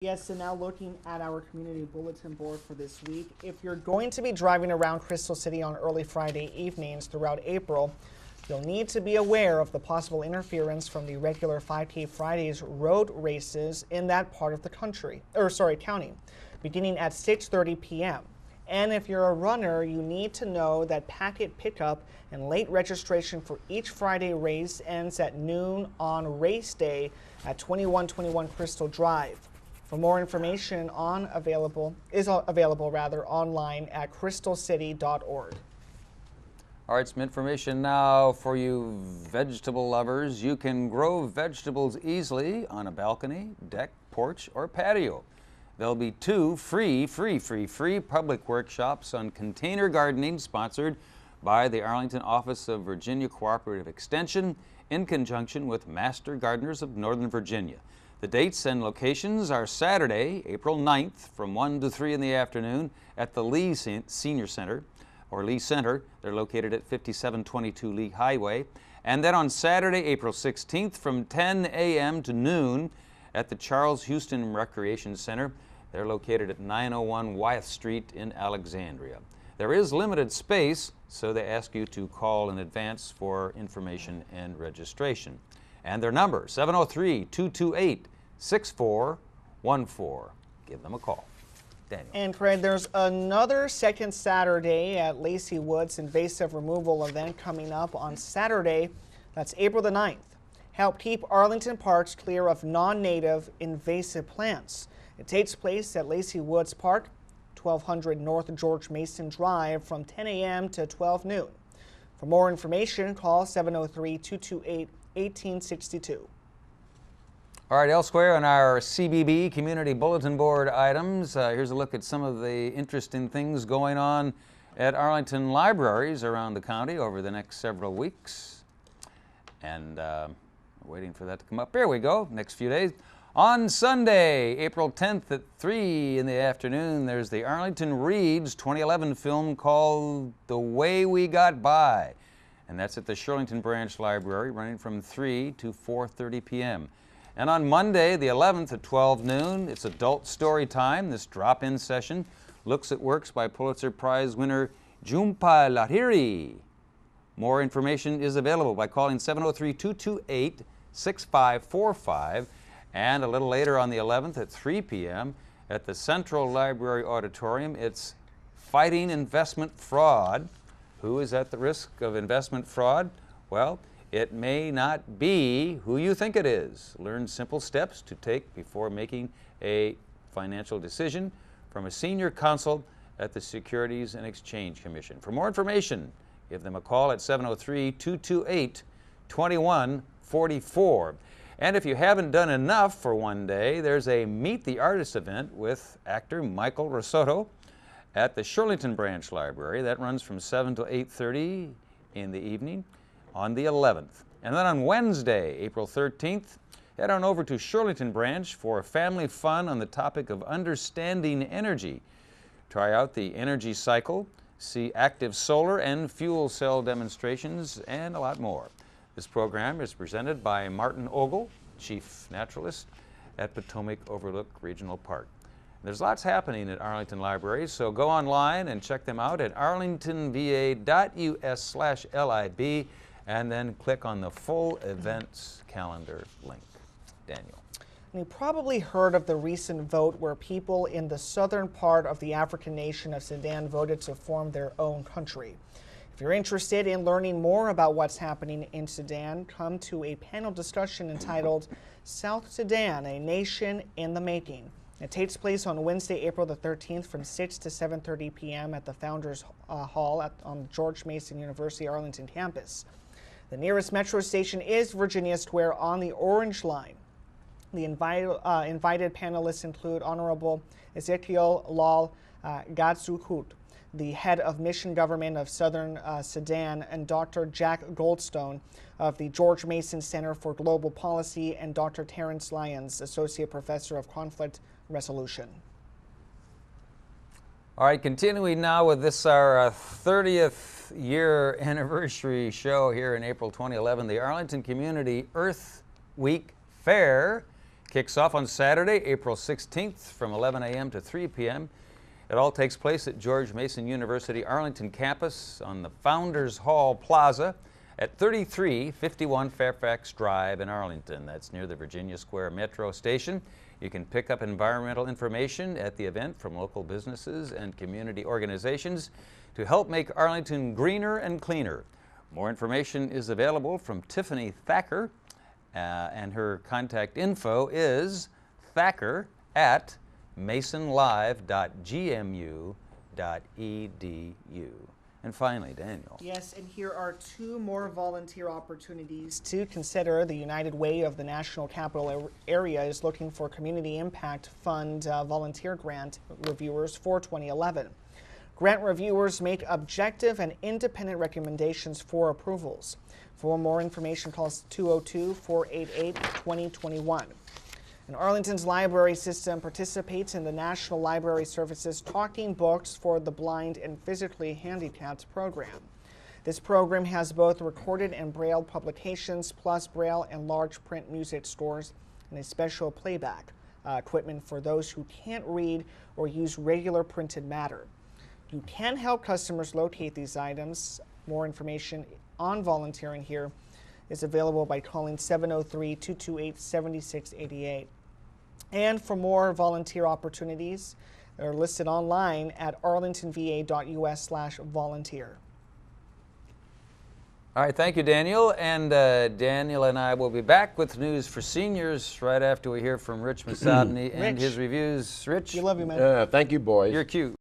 Yes, and now looking at our community bulletin board for this week. If you're going to be driving around Crystal City on early Friday evenings throughout April, you'll need to be aware of the possible interference from the regular 5K Fridays road races in that part of the county, beginning at 6:30 p.m. And if you're a runner, you need to know that packet pickup and late registration for each Friday race ends at noon on race day at 2121 Crystal Drive. For more information available online at crystalcity.org. All right, some information now for you vegetable lovers. You can grow vegetables easily on a balcony, deck, porch, or patio. There'll be two free public workshops on container gardening sponsored by the Arlington Office of Virginia Cooperative Extension in conjunction with Master Gardeners of Northern Virginia. The dates and locations are Saturday, April 9th from 1 to 3 in the afternoon at the Lee Senior Center, or Lee Center. They're located at 5722 Lee Highway. And then on Saturday, April 16th from 10 a.m. to noon at the Charles Houston Recreation Center. They're located at 901 Wyeth Street in Alexandria. There is limited space, so they ask you to call in advance for information and registration. And their number, 703-228-6414. Give them a call. Daniel. And Fred, there's another second Saturday at Lacey Woods invasive removal event coming up on Saturday. That's April the 9th. Help keep Arlington parks clear of non-native invasive plants. It takes place at Lacey Woods Park, 1200 North George Mason Drive from 10 a.m. to 12 noon. For more information, call 703-228-1862. All right, elsewhere on our CBB Community Bulletin Board items, here's a look at some of the interesting things going on at Arlington libraries around the county over the next several weeks. And waiting for that to come up. Here we go, next few days. On Sunday, April 10th at 3 in the afternoon, there's the Arlington Reads 2011 film called The Way We Got By. And that's at the Shirlington Branch Library, running from 3 to 4:30 p.m. And on Monday, the 11th at 12 noon, it's adult story time. This drop-in session looks at works by Pulitzer Prize winner Jhumpa Lahiri. More information is available by calling 703-228-6545. And a little later on the 11th at 3 p.m. at the Central Library Auditorium, it's Fighting Investment Fraud. Who is at the risk of investment fraud? Well, it may not be who you think it is. Learn simple steps to take before making a financial decision from a senior counsel at the Securities and Exchange Commission. For more information, give them a call at 703-228-2144. And if you haven't done enough for one day, there's a Meet the Artist event with actor Michael Risotto at the Shirlington Branch Library. That runs from 7 to 8:30 in the evening on the 11th. And then on Wednesday, April 13th, head on over to Shirlington Branch for family fun on the topic of understanding energy. Try out the energy cycle, see active solar and fuel cell demonstrations, and a lot more. This program is presented by Martin Ogle, Chief Naturalist at Potomac Overlook Regional Park. There's lots happening at Arlington Libraries, so go online and check them out at arlingtonva.us/lib and then click on the full events calendar link. Daniel. You probably heard of the recent vote where people in the southern part of the African nation of Sudan voted to form their own country. If you're interested in learning more about what's happening in Sudan, come to a panel discussion entitled South Sudan, a Nation in the Making. It takes place on Wednesday, April the 13th from 6 to 7:30 p.m. at the Founders Hall on the George Mason University Arlington campus. The nearest metro station is Virginia Square on the Orange Line. The invited panelists include Honorable Ezekiel Lal Gatsukut, the head of mission government of Southern Sudan, and Dr. Jack Goldstone of the George Mason Center for Global Policy, and Dr. Terrence Lyons, Associate Professor of Conflict Resolution. All right, continuing now with this, our 30th year anniversary show here in April 2011, the Arlington Community Earth Week Fair Kicks off on Saturday, April 16th from 11 a.m. to 3 p.m. It all takes place at George Mason University Arlington campus on the Founders Hall Plaza at 3351 Fairfax Drive in Arlington. That's near the Virginia Square Metro Station. You can pick up environmental information at the event from local businesses and community organizations to help make Arlington greener and cleaner. More information is available from Tiffany Thacker, and her contact info is thacker@masonlive.gmu.edu. And finally, Daniel. Yes, and here are two more volunteer opportunities to consider. The United Way of the National Capital Area is looking for Community Impact Fund volunteer grant reviewers for 2011. Grant reviewers make objective and independent recommendations for approvals. For more information, call us 202-488-2021. And Arlington's library system participates in the National Library Services Talking Books for the Blind and Physically Handicapped program. This program has both recorded and braille publications, plus braille and large print music stores, and a special playback equipment for those who can't read or use regular printed matter. You can help customers locate these items. More information on volunteering here is available by calling 703-228-7688. And for more volunteer opportunities, they're listed online at arlingtonva.us/volunteer. All right, thank you, Daniel. And Daniel and I will be back with news for seniors right after we hear from Rich Masabny and his reviews. Rich? You love you, man. Thank you, boys. You're cute.